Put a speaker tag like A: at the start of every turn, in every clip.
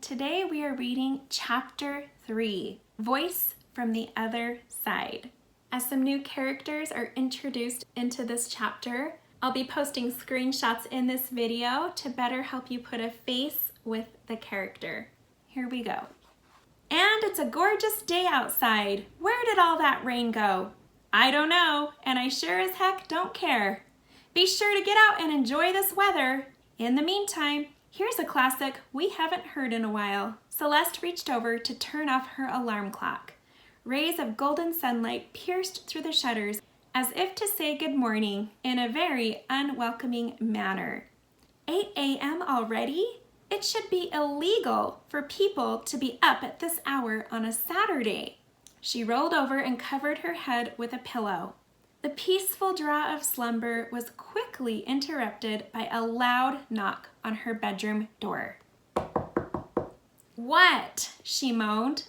A: Today we are reading Chapter 3, Voice from the Other Side. As some new characters are introduced into this chapter, I'll be posting screenshots in this video to better help you put a face with the character. Here we go. And it's a gorgeous day outside. Where did all that rain go? I don't know, and I sure as heck don't care. Be sure to get out and enjoy this weather. In the meantime, here's a classic we haven't heard in a while. Celeste reached over to turn off her alarm clock. Rays of golden sunlight pierced through the shutters as if to say good morning in a very unwelcoming manner. 8 a.m. already? It should be illegal for people to be up at this hour on a Saturday. She rolled over and covered her head with a pillow. The peaceful draw of slumber was quickly interrupted by a loud knock on her bedroom door. "What?" she moaned.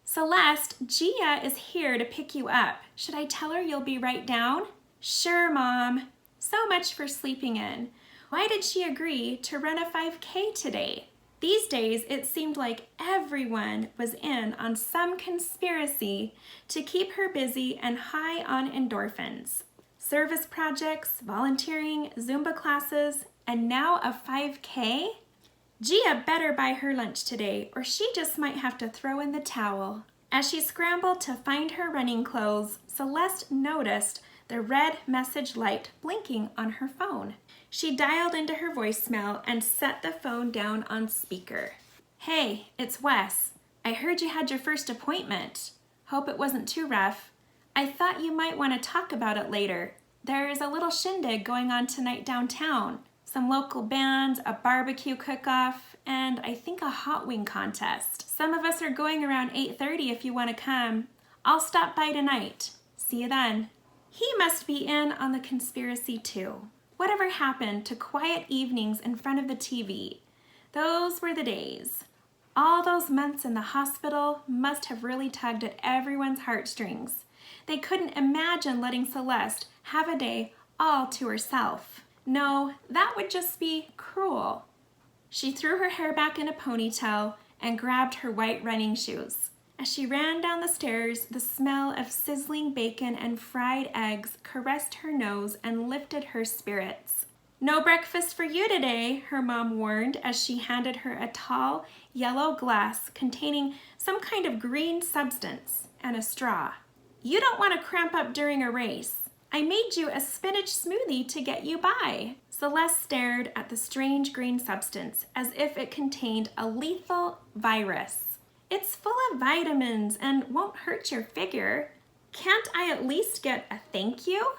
A: "Celeste, Gia is here to pick you up. Should I tell her you'll be right down?" "Sure, Mom. So much for sleeping in. Why did she agree to run a 5K today?" These days, it seemed like everyone was in on some conspiracy to keep her busy and high on endorphins. Service projects, volunteering, Zumba classes, and now a 5K? Gia better buy her lunch today, or she just might have to throw in the towel. As she scrambled to find her running clothes, Celeste noticed the red message light blinking on her phone. She dialed into her voicemail and set the phone down on speaker. "Hey, it's Wes. I heard you had your first appointment. Hope it wasn't too rough. I thought you might want to talk about it later. There is a little shindig going on tonight downtown. Some local bands, a barbecue cook-off, and I think a hot wing contest. Some of us are going around 8:30 if you want to come. I'll stop by tonight. See you then." He must be in on the conspiracy too. Whatever happened to quiet evenings in front of the TV? Those were the days. All those months in the hospital must have really tugged at everyone's heartstrings. They couldn't imagine letting Celeste have a day all to herself. No, that would just be cruel. She threw her hair back in a ponytail and grabbed her white running shoes. As she ran down the stairs, the smell of sizzling bacon and fried eggs caressed her nose and lifted her spirits. "No breakfast for you today," her mom warned as she handed her a tall, yellow glass containing some kind of green substance and a straw. "You don't want to cramp up during a race. I made you a spinach smoothie to get you by." Celeste stared at the strange green substance as if it contained a lethal virus. "It's full of vitamins and won't hurt your figure. Can't I at least get a thank you?"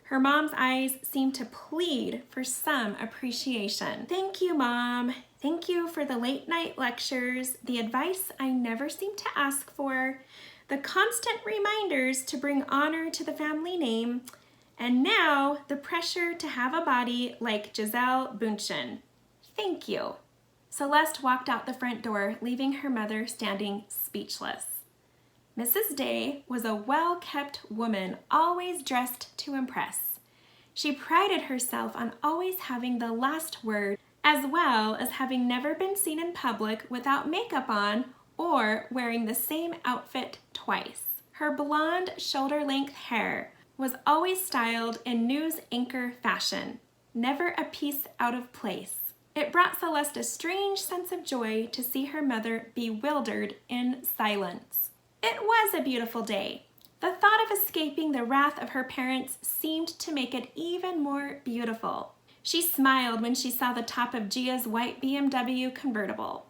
A: Her mom's eyes seemed to plead for some appreciation. "Thank you, Mom. Thank you for the late night lectures, the advice I never seemed to ask for, the constant reminders to bring honor to the family name, and now the pressure to have a body like Giselle Bündchen. Thank you." Celeste walked out the front door, leaving her mother standing speechless. Mrs. Day was a well-kept woman, always dressed to impress. She prided herself on always having the last word, as well as having never been seen in public without makeup on or wearing the same outfit twice. Her blonde, shoulder-length hair was always styled in news anchor fashion, never a piece out of place. It brought Celeste a strange sense of joy to see her mother bewildered in silence. It was a beautiful day. The thought of escaping the wrath of her parents seemed to make it even more beautiful. She smiled when she saw the top of Gia's white BMW convertible.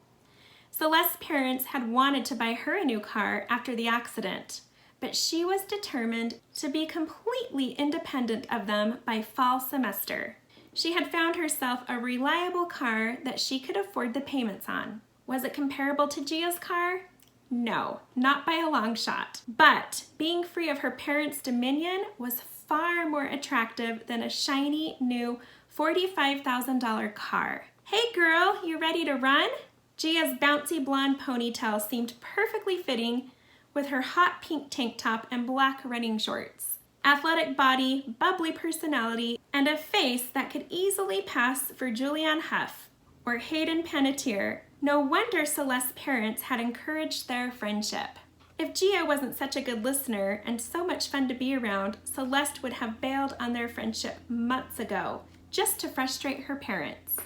A: Celeste's parents had wanted to buy her a new car after the accident, but she was determined to be completely independent of them by fall semester. She had found herself a reliable car that she could afford the payments on. Was it comparable to Gia's car? No, not by a long shot. But being free of her parents' dominion was far more attractive than a shiny new $45,000 car. "Hey girl, you ready to run?" Gia's bouncy blonde ponytail seemed perfectly fitting with her hot pink tank top and black running shorts. Athletic body, bubbly personality, and a face that could easily pass for Julianne Hough or Hayden Panettiere No wonder Celeste's parents had encouraged their friendship. If Gia wasn't such a good listener and so much fun to be around, Celeste would have bailed on their friendship months ago, just to frustrate her parents.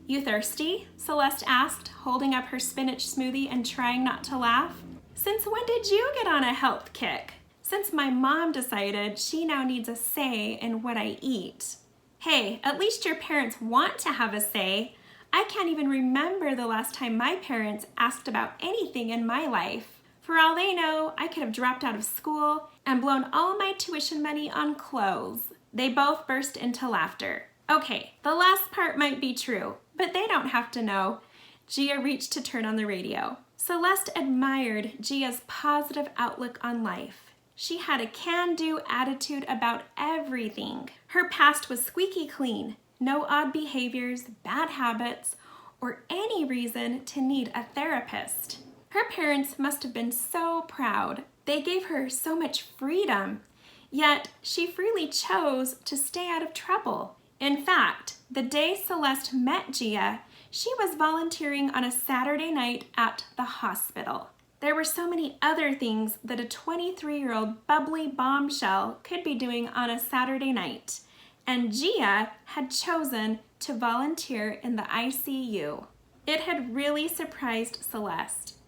A: "You thirsty?" Celeste asked, holding up her spinach smoothie and trying not to laugh. "Since when did you get on a health kick?" "Since my mom decided she now needs a say in what I eat." "Hey, at least your parents want to have a say. I can't even remember the last time my parents asked about anything in my life. For all they know, I could have dropped out of school and blown all my tuition money on clothes." They both burst into laughter. Okay, the last part might be true, but they don't have to know. Gia reached to turn on the radio. Celeste admired Gia's positive outlook on life. She had a can-do attitude about everything. Her past was squeaky clean. No odd behaviors, bad habits, or any reason to need a therapist. Her parents must have been so proud. They gave her so much freedom, yet she freely chose to stay out of trouble. In fact, the day Celeste met Gia, she was volunteering on a Saturday night at the hospital. There were so many other things that a 23-year-old bubbly bombshell could be doing on a Saturday night, and Gia had chosen to volunteer in the ICU. It had really surprised Celeste.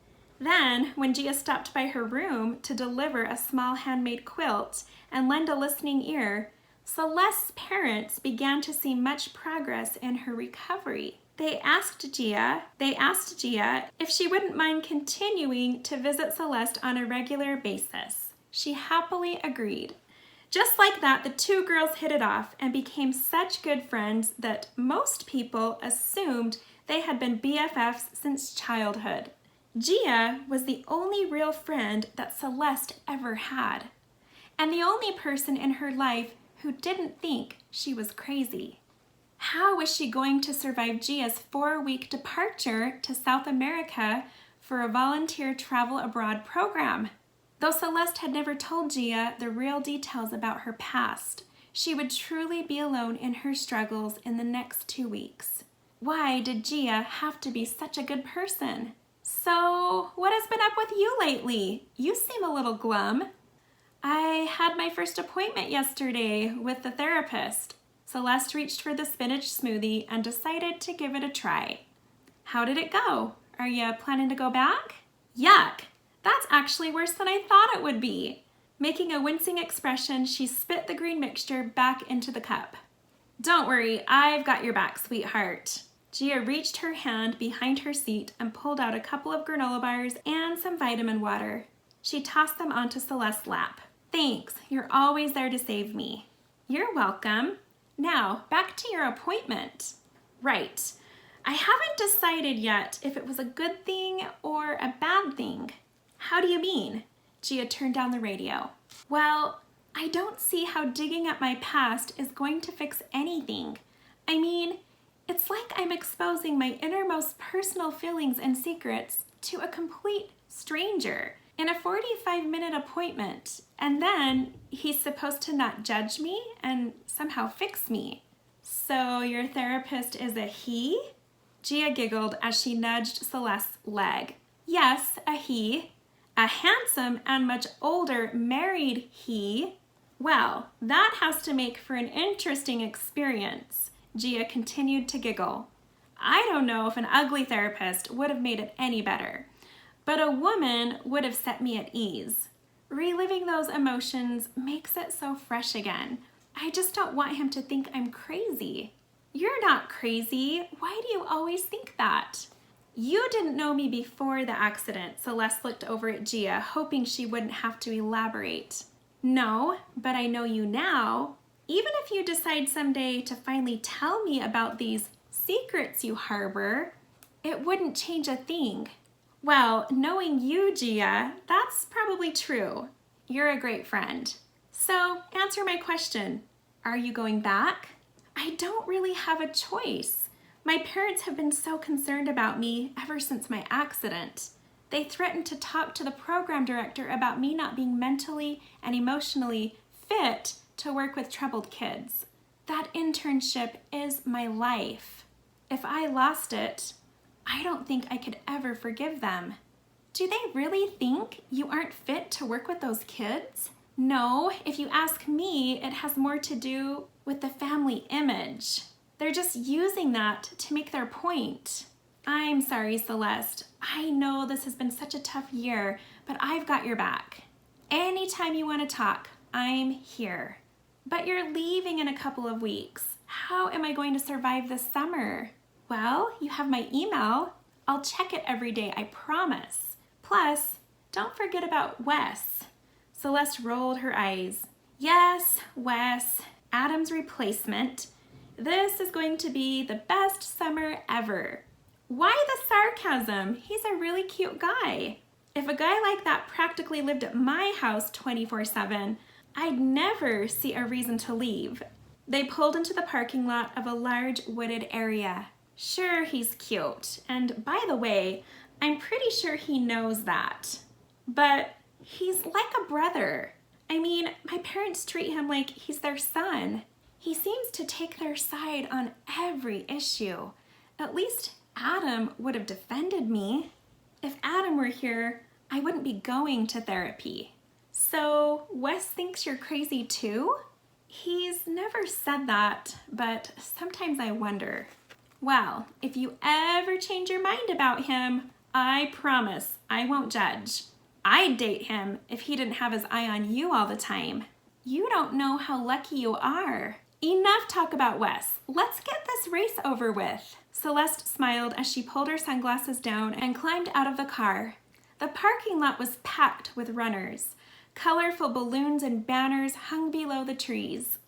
A: Then, when Gia stopped by her room to deliver a small handmade quilt and lend a listening ear, Celeste's parents began to see much progress in her recovery. They asked Gia if she wouldn't mind continuing to visit Celeste on a regular basis. She happily agreed. Just like that, the two girls hit it off and became such good friends that most people assumed they had been BFFs since childhood. Gia was the only real friend that Celeste ever had, and the only person in her life who didn't think she was crazy. How was she going to survive Gia's 4-week departure to South America for a volunteer travel abroad program? Though Celeste had never told Gia the real details about her past, she would truly be alone in her struggles in the next 2 weeks. Why did Gia have to be such a good person? "So, what has been up with you lately? You seem a little glum." "I had my first appointment yesterday with the therapist." Celeste reached for the spinach smoothie and decided to give it a try. "How did it go? Are you planning to go back?" "Yuck! That's actually worse than I thought it would be." Making a wincing expression, she spit the green mixture back into the cup. "Don't worry, I've got your back, sweetheart." Gia reached her hand behind her seat and pulled out a couple of granola bars and some vitamin water. She tossed them onto Celeste's lap. "Thanks, you're always there to save me." "You're welcome. Now, back to your appointment." "Right. I haven't decided yet if it was a good thing or a bad thing." "How do you mean?" Gia turned down the radio. "Well, I don't see how digging up my past is going to fix anything. I mean, it's like I'm exposing my innermost personal feelings and secrets to a complete stranger in a 45-minute appointment, and then he's supposed to not judge me and somehow fix me." "So your therapist is a he?" Gia giggled as she nudged Celeste's leg. "Yes, a he. A handsome and much older married he." "Well, that has to make for an interesting experience." Gia continued to giggle. "I don't know if an ugly therapist would have made it any better, but a woman would have set me at ease. Reliving those emotions makes it so fresh again. I just don't want him to think I'm crazy." "You're not crazy. Why do you always think that?" "You didn't know me before the accident." Celeste looked over at Gia, hoping she wouldn't have to elaborate. "No, but I know you now. Even if you decide someday to finally tell me about these secrets you harbor, it wouldn't change a thing." "Well, knowing you, Gia, that's probably true. You're a great friend. So, answer my question. Are you going back?" "I don't really have a choice. My parents have been so concerned about me ever since my accident. They threatened to talk to the program director about me not being mentally and emotionally fit to work with troubled kids. That internship is my life. If I lost it, I don't think I could ever forgive them. Do they really think you aren't fit to work with those kids? No, if you ask me, it has more to do with the family image. They're just using that to make their point. I'm sorry, Celeste. I know this has been such a tough year, but I've got your back. Anytime you want to talk, I'm here. But you're leaving in a couple of weeks. How am I going to survive this summer? Well, you have my email. I'll check it every day, I promise. Plus, don't forget about Wes. Celeste rolled her eyes. Yes, Wes, Adam's replacement. This is going to be the best summer ever. Why the sarcasm? He's a really cute guy. If a guy like that practically lived at my house 24/7, I'd never see a reason to leave. They pulled into the parking lot of a large wooded area. Sure, he's cute, and by the way, I'm pretty sure he knows that. But he's like a brother. I mean, my parents treat him like he's their son. He seems to take their side on every issue. At least Adam would have defended me. If Adam were here, I wouldn't be going to therapy. So Wes thinks you're crazy too? He's never said that, but sometimes I wonder. Well, if you ever change your mind about him, I promise I won't judge. I'd date him if he didn't have his eye on you all the time. You don't know how lucky you are. Enough talk about Wes. Let's get this race over with. Celeste smiled as she pulled her sunglasses down and climbed out of the car. The parking lot was packed with runners. Colorful balloons and banners hung below the trees.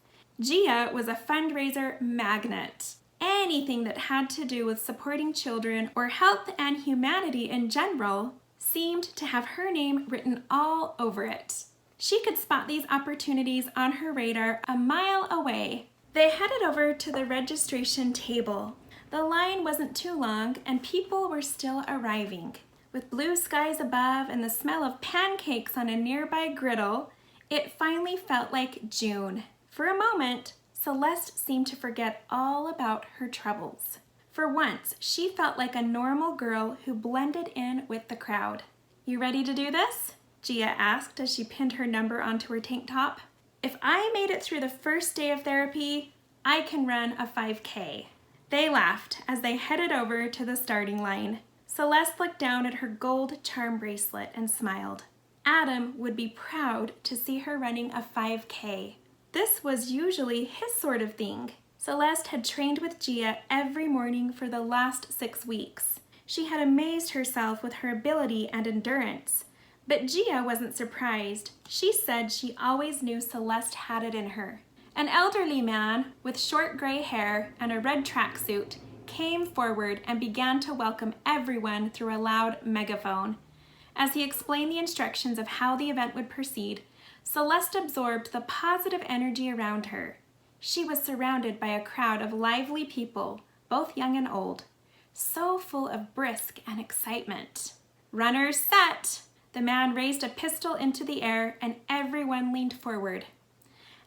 A: Gia was a fundraiser magnet. Anything that had to do with supporting children or health and humanity in general seemed to have her name written all over it. She could spot these opportunities on her radar a mile away. They headed over to the registration table. The line wasn't too long and people were still arriving. With blue skies above and the smell of pancakes on a nearby griddle, it finally felt like June. For a moment, Celeste seemed to forget all about her troubles. For once, she felt like a normal girl who blended in with the crowd. You ready to do this? Gia asked as she pinned her number onto her tank top. If I made it through the first day of therapy, I can run a 5K. They laughed as they headed over to the starting line. Celeste looked down at her gold charm bracelet and smiled. Adam would be proud to see her running a 5K. This was usually his sort of thing. Celeste had trained with Gia every morning for the last 6 weeks. She had amazed herself with her ability and endurance. But Gia wasn't surprised. She said she always knew Celeste had it in her. An elderly man with short gray hair and a red tracksuit came forward and began to welcome everyone through a loud megaphone. As he explained the instructions of how the event would proceed, Celeste absorbed the positive energy around her. She was surrounded by a crowd of lively people, both young and old, so full of brisk and excitement. Runners set! The man raised a pistol into the air and everyone leaned forward.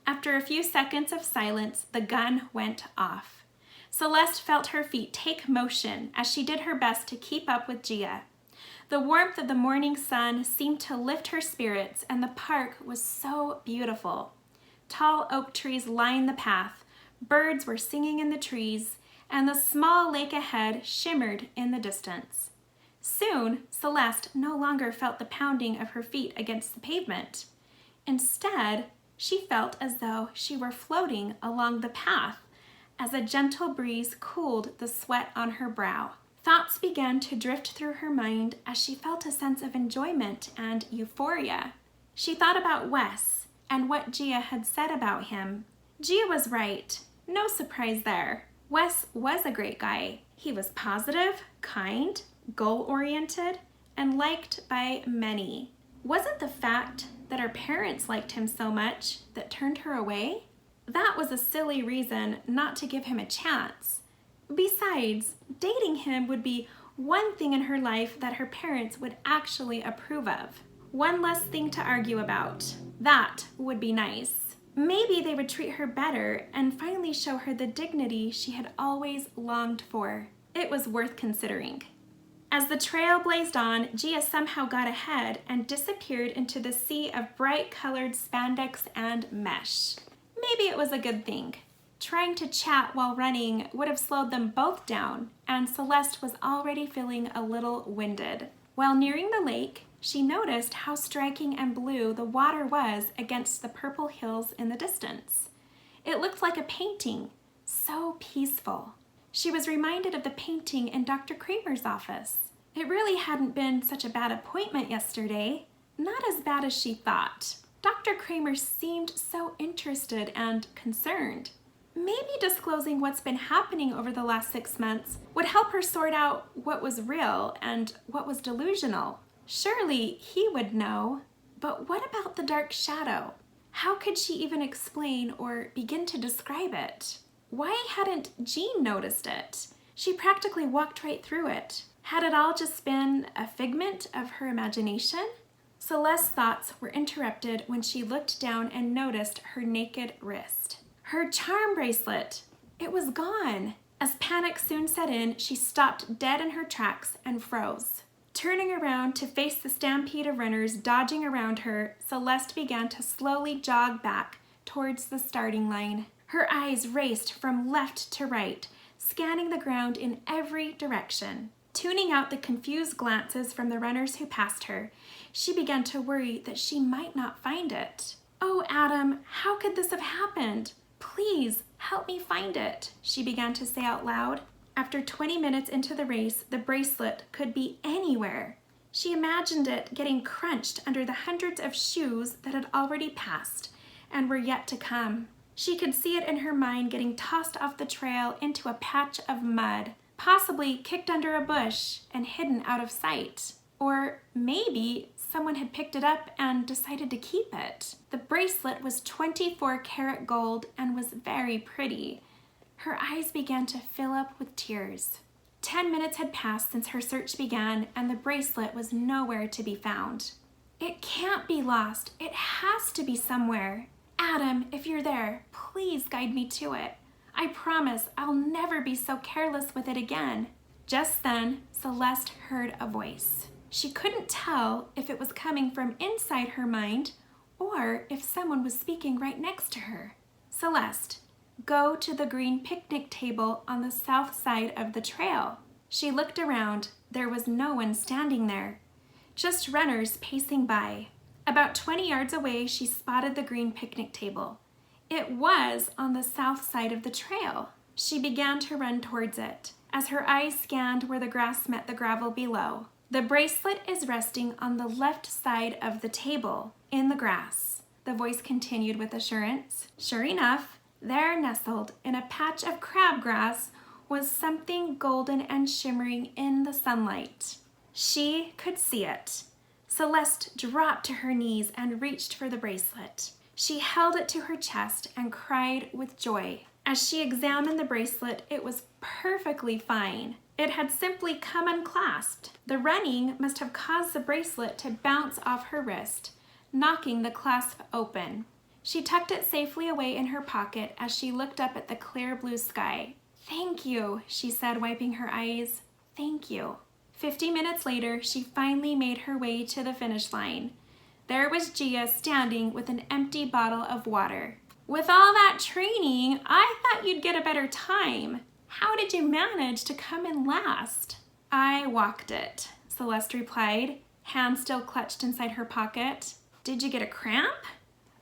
A: After a few seconds of silence, the gun went off. Celeste felt her feet take motion as she did her best to keep up with Gia. The warmth of the morning sun seemed to lift her spirits, and the park was so beautiful. Tall oak trees lined the path, birds were singing in the trees, and the small lake ahead shimmered in the distance. Soon, Celeste no longer felt the pounding of her feet against the pavement. Instead, she felt as though she were floating along the path as a gentle breeze cooled the sweat on her brow. Thoughts began to drift through her mind as she felt a sense of enjoyment and euphoria. She thought about Wes and what Gia had said about him. Gia was right. No surprise there. Wes was a great guy. He was positive, kind, goal-oriented, and liked by many. Was it the fact that her parents liked him so much that turned her away? That was a silly reason not to give him a chance. Besides, dating him would be one thing in her life that her parents would actually approve of. One less thing to argue about. That would be nice. Maybe they would treat her better and finally show her the dignity she had always longed for. It was worth considering. As the trail blazed on, Gia somehow got ahead and disappeared into the sea of bright-colored spandex and mesh. Maybe it was a good thing. Trying to chat while running would have slowed them both down, and Celeste was already feeling a little winded. While nearing the lake, she noticed how striking and blue the water was against the purple hills in the distance. It looked like a painting, so peaceful. She was reminded of the painting in Dr. Kramer's office. It really hadn't been such a bad appointment yesterday. Not as bad as she thought. Dr. Kramer seemed so interested and concerned. Maybe disclosing what's been happening over the last 6 months would help her sort out what was real and what was delusional. Surely he would know. But what about the dark shadow? How could she even explain or begin to describe it? Why hadn't Jean noticed it? She practically walked right through it. Had it all just been a figment of her imagination? Celeste's thoughts were interrupted when she looked down and noticed her naked wrist. Her charm bracelet! It was gone. As panic soon set in, she stopped dead in her tracks and froze. Turning around to face the stampede of runners dodging around her, Celeste began to slowly jog back towards the starting line. Her eyes raced from left to right, scanning the ground in every direction. Tuning out the confused glances from the runners who passed her, she began to worry that she might not find it. "Oh, Adam, how could this have happened? Please, help me find it," she began to say out loud. After 20 minutes into the race, the bracelet could be anywhere. She imagined it getting crunched under the hundreds of shoes that had already passed and were yet to come. She could see it in her mind getting tossed off the trail into a patch of mud, possibly kicked under a bush and hidden out of sight. Or maybe someone had picked it up and decided to keep it. The bracelet was 24-karat gold and was very pretty. Her eyes began to fill up with tears. 10 minutes had passed since her search began, and the bracelet was nowhere to be found. It can't be lost. It has to be somewhere. Adam, if you're there, please guide me to it. I promise I'll never be so careless with it again. Just then, Celeste heard a voice. She couldn't tell if it was coming from inside her mind or if someone was speaking right next to her. "Celeste, go to the green picnic table on the south side of the trail." She looked around. There was no one standing there, just runners pacing by. About 20 yards away, she spotted the green picnic table. It was on the south side of the trail. She began to run towards it, as her eyes scanned where the grass met the gravel below. "The bracelet is resting on the left side of the table, in the grass," the voice continued with assurance. Sure enough, there nestled in a patch of crabgrass was something golden and shimmering in the sunlight. She could see it. Celeste dropped to her knees and reached for the bracelet. She held it to her chest and cried with joy. As she examined the bracelet, it was perfectly fine. It had simply come unclasped. The running must have caused the bracelet to bounce off her wrist, knocking the clasp open. She tucked it safely away in her pocket as she looked up at the clear blue sky. "Thank you," she said, wiping her eyes. "Thank you." 50 minutes later, she finally made her way to the finish line. There was Gia standing with an empty bottle of water. "With all that training, I thought you'd get a better time. How did you manage to come in last?" "I walked it," Celeste replied, hands still clutched inside her pocket. "Did you get a cramp?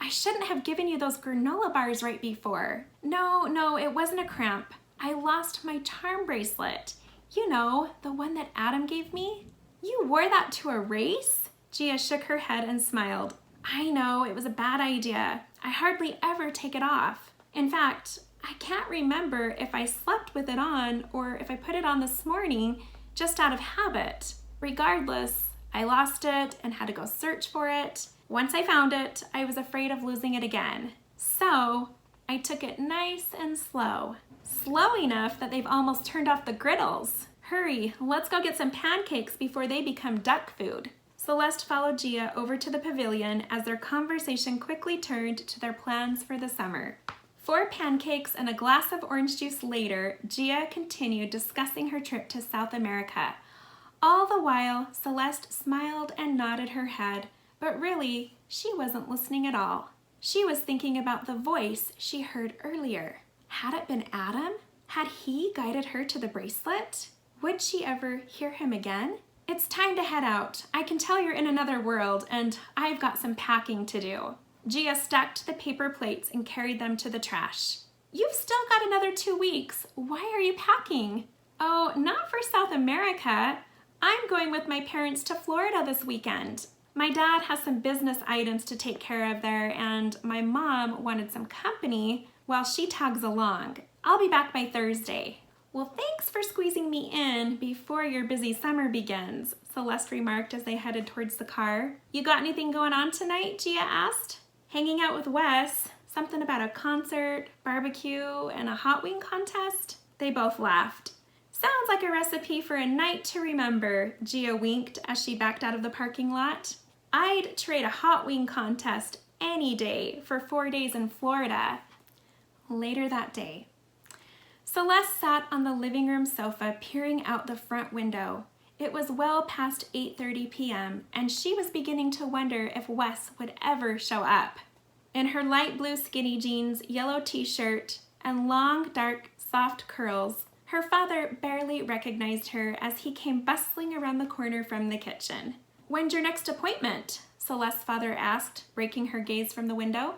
A: I shouldn't have given you those granola bars right before." No, it wasn't a cramp. I lost my charm bracelet. You know, the one that Adam gave me." "You wore that to a race?" Gia shook her head and smiled. "I know, it was a bad idea. I hardly ever take it off. In fact, I can't remember if I slept with it on or if I put it on this morning just out of habit. Regardless, I lost it and had to go search for it. Once I found it, I was afraid of losing it again. So I took it nice and slow. Slow enough that they've almost turned off the griddles. Hurry, let's go get some pancakes before they become duck food." Celeste followed Gia over to the pavilion as their conversation quickly turned to their plans for the summer. 4 pancakes and a glass of orange juice later, Gia continued discussing her trip to South America. All the while, Celeste smiled and nodded her head, but really, she wasn't listening at all. She was thinking about the voice she heard earlier. Had it been Adam? Had he guided her to the bracelet? Would she ever hear him again? It's time to head out. I can tell you're in another world, and I've got some packing to do. Gia stacked the paper plates and carried them to the trash. You've still got another 2 weeks. Why are you packing? Oh, not for South America. I'm going with my parents to Florida this weekend. My dad has some business items to take care of there, and my mom wanted some company while she tags along. I'll be back by Thursday. Well, thanks for squeezing me in before your busy summer begins, Celeste remarked as they headed towards the car. You got anything going on tonight? Gia asked. Hanging out with Wes. Something about a concert, barbecue, and a hot wing contest? They both laughed. Sounds like a recipe for a night to remember, Gia winked as she backed out of the parking lot. I'd trade a hot wing contest any day for 4 days in Florida. Later that day, Celeste sat on the living room sofa peering out the front window. It was well past 8:30 p.m. and she was beginning to wonder if Wes would ever show up. In her light blue skinny jeans, yellow t-shirt, and long, dark, soft curls, her father barely recognized her as he came bustling around the corner from the kitchen. When's your next appointment? Celeste's father asked, breaking her gaze from the window.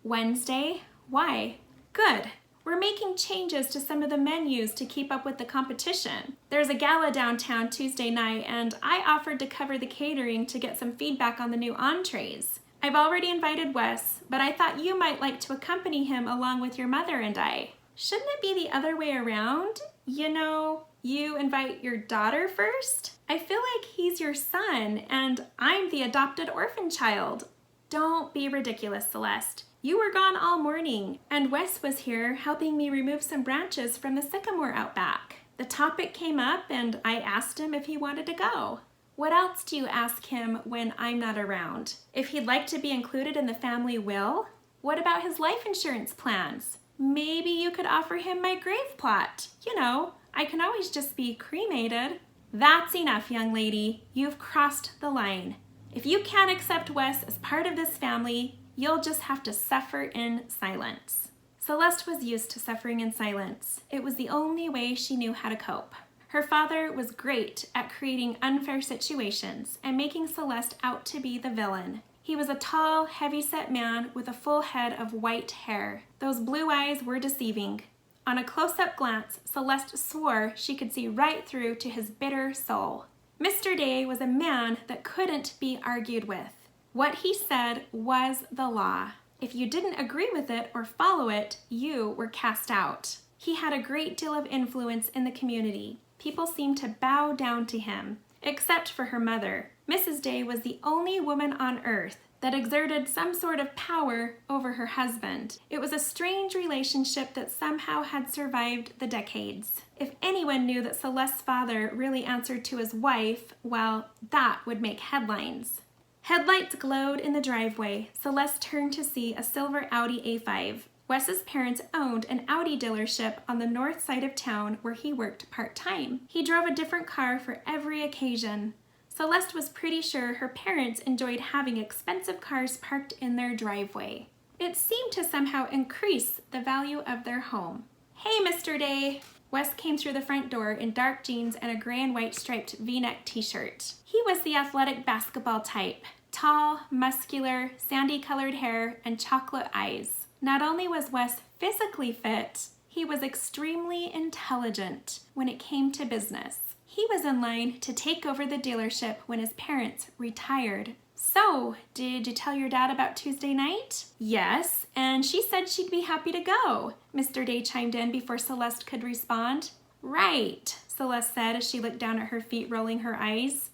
A: Wednesday. Why? Good. We're making changes to some of the menus to keep up with the competition. There's a gala downtown Tuesday night, and I offered to cover the catering to get some feedback on the new entrees. I've already invited Wes, but I thought you might like to accompany him along with your mother and I. Shouldn't it be the other way around? You know, you invite your daughter first? I feel like he's your son, and I'm the adopted orphan child. Don't be ridiculous, Celeste. You were gone all morning, and Wes was here helping me remove some branches from the sycamore out back. The topic came up, and I asked him if he wanted to go. What else do you ask him when I'm not around? If he'd like to be included in the family will? What about his life insurance plans? Maybe you could offer him my grave plot. You know, I can always just be cremated. That's enough, young lady. You've crossed the line. If you can't accept Wes as part of this family, you'll just have to suffer in silence. Celeste was used to suffering in silence. It was the only way she knew how to cope. Her father was great at creating unfair situations and making Celeste out to be the villain. He was a tall, heavy-set man with a full head of white hair. Those blue eyes were deceiving. On a close-up glance, Celeste swore she could see right through to his bitter soul. Mr. Day was a man that couldn't be argued with. What he said was the law. If you didn't agree with it or follow it, you were cast out. He had a great deal of influence in the community. People seemed to bow down to him, except for her mother. Mrs. Day was the only woman on earth that exerted some sort of power over her husband. It was a strange relationship that somehow had survived the decades. If anyone knew that Celeste's father really answered to his wife, well, that would make headlines. Headlights glowed in the driveway. Celeste turned to see a silver Audi A5. Wes's parents owned an Audi dealership on the north side of town where he worked part-time. He drove a different car for every occasion. Celeste was pretty sure her parents enjoyed having expensive cars parked in their driveway. It seemed to somehow increase the value of their home. Hey, Mr. Day! Wes came through the front door in dark jeans and a gray and white striped V-neck t-shirt. He was the athletic basketball type. Tall, muscular, sandy-colored hair, and chocolate eyes. Not only was Wes physically fit, he was extremely intelligent when it came to business. He was in line to take over the dealership when his parents retired. So, did you tell your dad about Tuesday night? Yes, and she said she'd be happy to go. Mr. Day chimed in before Celeste could respond. Right, Celeste said as she looked down at her feet, rolling her eyes.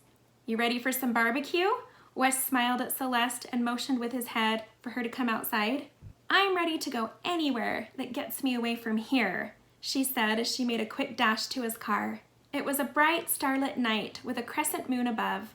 A: You ready for some barbecue? Wes smiled at Celeste and motioned with his head for her to come outside. I'm ready to go anywhere that gets me away from here, she said as she made a quick dash to his car. It was a bright, starlit night with a crescent moon above.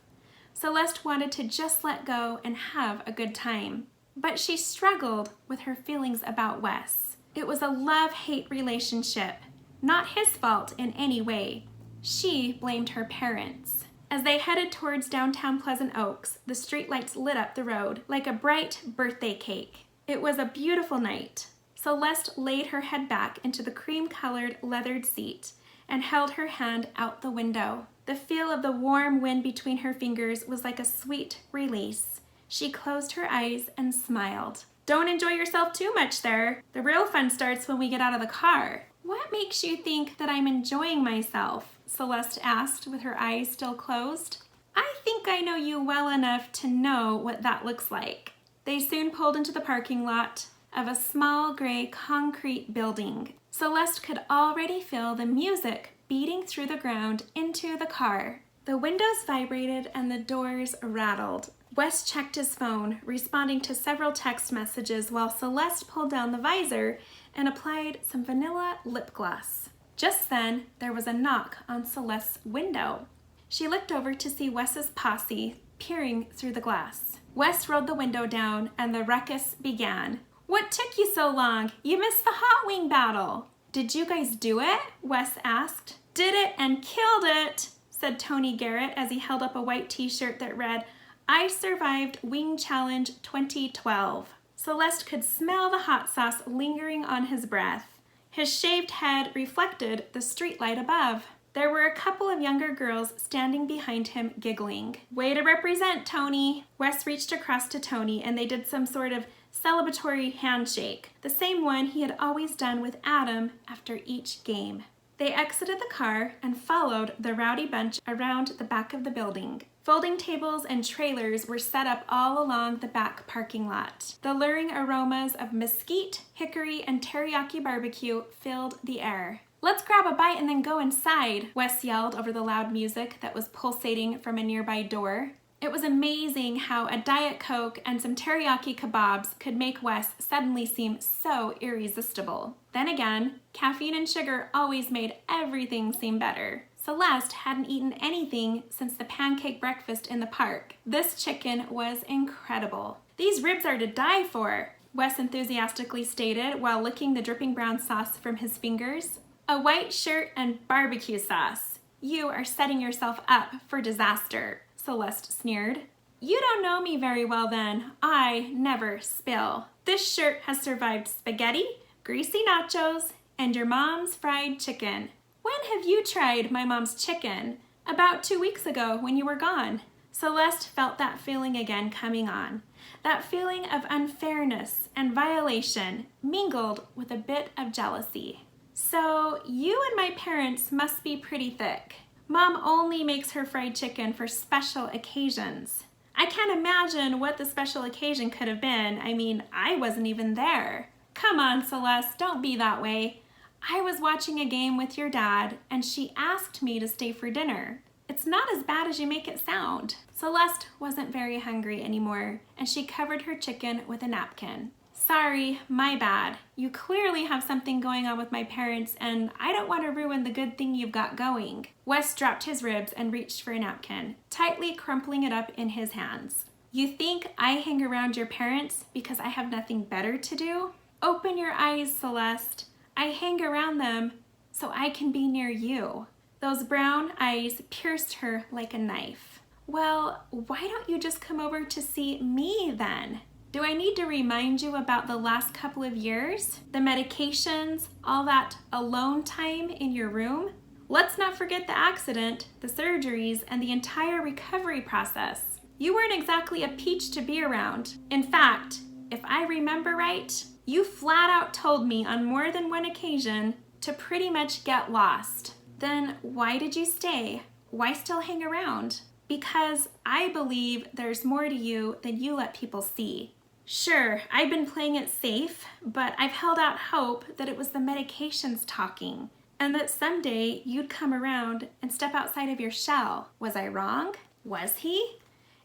A: Celeste wanted to just let go and have a good time, but she struggled with her feelings about Wes. It was a love-hate relationship, not his fault in any way. She blamed her parents. As they headed towards downtown Pleasant Oaks, the streetlights lit up the road like a bright birthday cake. It was a beautiful night. Celeste laid her head back into the cream-colored leathered seat and held her hand out the window. The feel of the warm wind between her fingers was like a sweet release. She closed her eyes and smiled. Don't enjoy yourself too much there. The real fun starts when we get out of the car. What makes you think that I'm enjoying myself? Celeste asked with her eyes still closed. I think I know you well enough to know what that looks like. They soon pulled into the parking lot of a small gray concrete building. Celeste could already feel the music beating through the ground into the car. The windows vibrated and the doors rattled. Wes checked his phone, responding to several text messages while Celeste pulled down the visor and applied some vanilla lip gloss. Just then, there was a knock on Celeste's window. She looked over to see Wes's posse peering through the glass. Wes rolled the window down and the ruckus began. What took you so long? You missed the hot wing battle. Did you guys do it? Wes asked. Did it and killed it, said Tony Garrett as he held up a white t-shirt that read, I survived Wing Challenge 2012. Celeste could smell the hot sauce lingering on his breath. His shaved head reflected the streetlight above. There were a couple of younger girls standing behind him giggling. Way to represent, Tony. Wes reached across to Tony and they did some sort of celebratory handshake, the same one he had always done with Adam after each game. They exited the car and followed the rowdy bunch around the back of the building. Folding tables and trailers were set up all along the back parking lot. The luring aromas of mesquite, hickory, and teriyaki barbecue filled the air. Let's grab a bite and then go inside, Wes yelled over the loud music that was pulsating from a nearby door. It was amazing how a Diet Coke and some teriyaki kebabs could make Wes suddenly seem so irresistible. Then again, caffeine and sugar always made everything seem better. Celeste hadn't eaten anything since the pancake breakfast in the park. This chicken was incredible. These ribs are to die for, Wes enthusiastically stated while licking the dripping brown sauce from his fingers. A white shirt and barbecue sauce. You are setting yourself up for disaster, Celeste sneered. You don't know me very well then. I never spill. This shirt has survived spaghetti, greasy nachos, and your mom's fried chicken. When have you tried my mom's chicken? About 2 weeks ago when you were gone. Celeste felt that feeling again coming on. That feeling of unfairness and violation mingled with a bit of jealousy. So you and my parents must be pretty thick. Mom only makes her fried chicken for special occasions. I can't imagine what the special occasion could have been. I mean, I wasn't even there. Come on, Celeste, don't be that way. I was watching a game with your dad, and she asked me to stay for dinner. It's not as bad as you make it sound. Celeste wasn't very hungry anymore, and she covered her chicken with a napkin. Sorry, my bad. You clearly have something going on with my parents, and I don't want to ruin the good thing you've got going. Wes dropped his ribs and reached for a napkin, tightly crumpling it up in his hands. You think I hang around your parents because I have nothing better to do? Open your eyes, Celeste. I hang around them so I can be near you. Those brown eyes pierced her like a knife. Well, why don't you just come over to see me then? Do I need to remind you about the last couple of years? The medications, all that alone time in your room? Let's not forget the accident, the surgeries, and the entire recovery process. You weren't exactly a peach to be around. In fact, if I remember right, you flat out told me on more than one occasion to pretty much get lost. Then why did you stay? Why still hang around? Because I believe there's more to you than you let people see. Sure, I've been playing it safe, but I've held out hope that it was the medications talking, and that someday you'd come around and step outside of your shell. Was I wrong? Was he?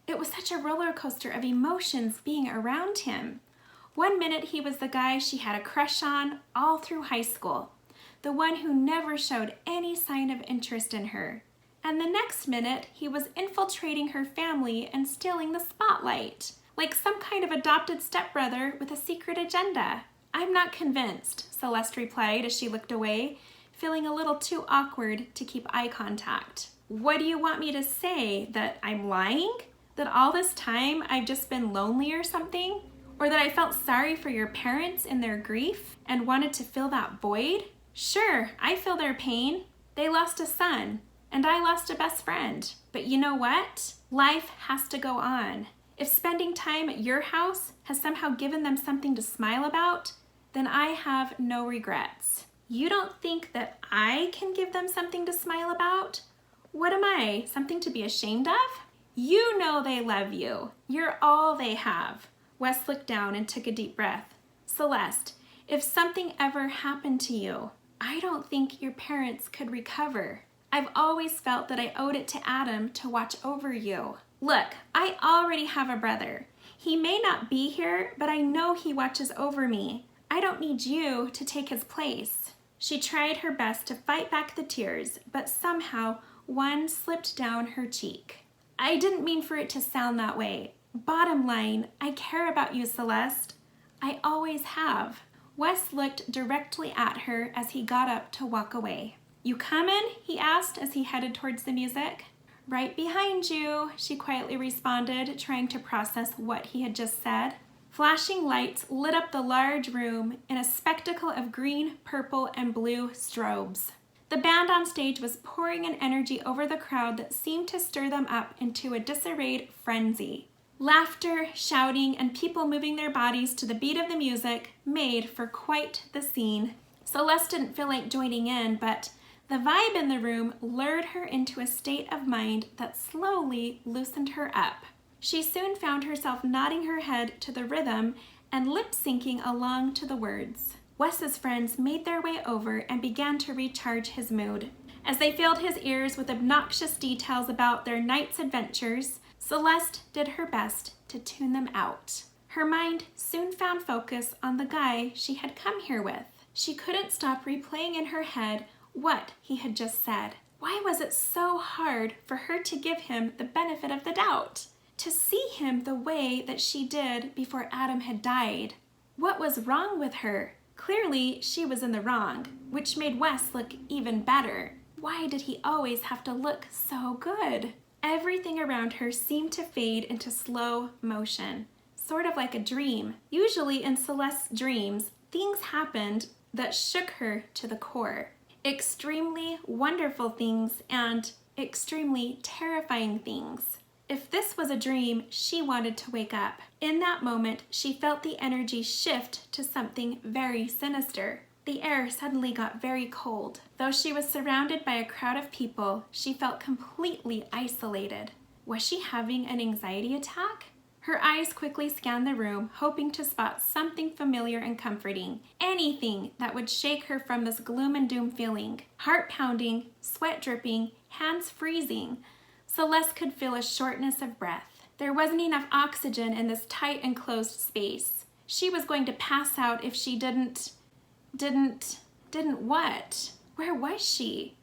A: It was such a roller coaster of emotions being around him. One minute he was the guy she had a crush on all through high school, the one who never showed any sign of interest in her. And the next minute he was infiltrating her family and stealing the spotlight, like some kind of adopted stepbrother with a secret agenda. I'm not convinced, Celeste replied as she looked away, feeling a little too awkward to keep eye contact. What do you want me to say? That I'm lying? That all this time I've just been lonely or something? Or that I felt sorry for your parents in their grief and wanted to fill that void? Sure, I feel their pain. They lost a son, and I lost a best friend. But you know what? Life has to go on. If spending time at your house has somehow given them something to smile about, then I have no regrets. You don't think that I can give them something to smile about? What am I, something to be ashamed of? You know they love you. You're all they have. Wes looked down and took a deep breath. Celeste, if something ever happened to you, I don't think your parents could recover. I've always felt that I owed it to Adam to watch over you. Look, I already have a brother. He may not be here, but I know he watches over me. I don't need you to take his place. She tried her best to fight back the tears, but somehow one slipped down her cheek. I didn't mean for it to sound that way. Bottom line, I care about you, Celeste. I always have. Wes looked directly at her as he got up to walk away. You coming? He asked as he headed towards the music. Right behind you, she quietly responded, trying to process what he had just said. Flashing lights lit up the large room in a spectacle of green, purple, and blue strobes. The band on stage was pouring an energy over the crowd that seemed to stir them up into a disarrayed frenzy. Laughter, shouting, and people moving their bodies to the beat of the music made for quite the scene. Celeste didn't feel like joining in, but the vibe in the room lured her into a state of mind that slowly loosened her up. She soon found herself nodding her head to the rhythm and lip-syncing along to the words. Wes's friends made their way over and began to recharge his mood. As they filled his ears with obnoxious details about their night's adventures, Celeste did her best to tune them out. Her mind soon found focus on the guy she had come here with. She couldn't stop replaying in her head what he had just said. Why was it so hard for her to give him the benefit of the doubt? To see him the way that she did before Adam had died? What was wrong with her? Clearly, she was in the wrong, which made Wes look even better. Why did he always have to look so good? Everything around her seemed to fade into slow motion, sort of like a dream. Usually in Celeste's dreams, things happened that shook her to the core. Extremely wonderful things and extremely terrifying things. If this was a dream, she wanted to wake up. In that moment, she felt the energy shift to something very sinister. The air suddenly got very cold. Though she was surrounded by a crowd of people, she felt completely isolated. Was she having an anxiety attack? Her eyes quickly scanned the room, hoping to spot something familiar and comforting. Anything that would shake her from this gloom and doom feeling. Heart pounding, sweat dripping, hands freezing. Celeste could feel a shortness of breath. There wasn't enough oxygen in this tight enclosed space. She was going to pass out if she didn't what? Where was she?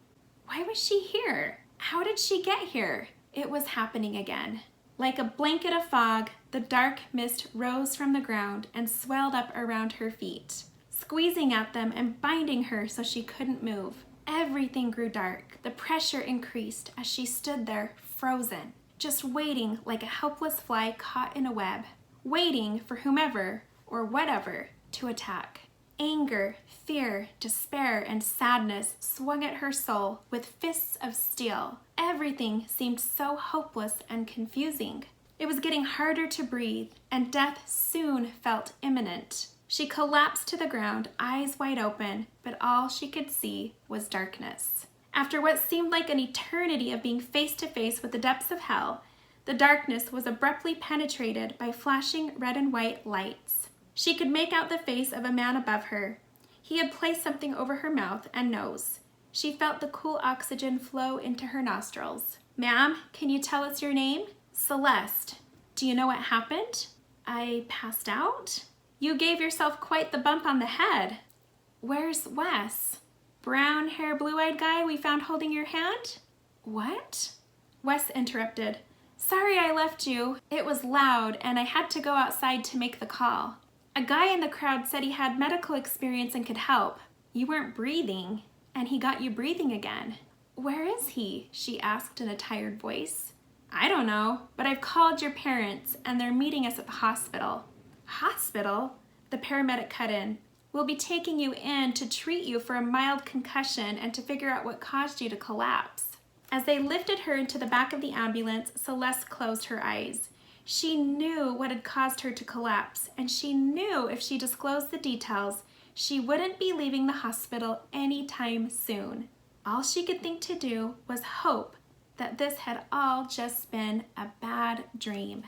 A: Why was she here? How did she get here? It was happening again. Like a blanket of fog, the dark mist rose from the ground and swelled up around her feet, squeezing at them and binding her so she couldn't move. Everything grew dark. The pressure increased as she stood there, frozen, just waiting like a helpless fly caught in a web, waiting for whomever or whatever to attack. Anger, fear, despair, and sadness swung at her soul with fists of steel. Everything seemed so hopeless and confusing. It was getting harder to breathe, and death soon felt imminent. She collapsed to the ground, eyes wide open, but all she could see was darkness. After what seemed like an eternity of being face to face with the depths of hell, the darkness was abruptly penetrated by flashing red and white lights. She could make out the face of a man above her. He had placed something over her mouth and nose. She felt the cool oxygen flow into her nostrils. Ma'am, can you tell us your name? Celeste. Do you know what happened? I passed out? You gave yourself quite the bump on the head. Where's Wes? Brown hair, blue-eyed guy we found holding your hand? What? Wes interrupted. Sorry I left you. It was loud and I had to go outside to make the call. A guy in the crowd said he had medical experience and could help. You weren't breathing, and he got you breathing again. Where is he? She asked in a tired voice. I don't know, but I've called your parents and they're meeting us at the hospital. Hospital? The paramedic cut in. We'll be taking you in to treat you for a mild concussion and to figure out what caused you to collapse. As they lifted her into the back of the ambulance, Celeste closed her eyes. She knew what had caused her to collapse, and she knew if she disclosed the details, she wouldn't be leaving the hospital anytime soon. All she could think to do was hope that this had all just been a bad dream.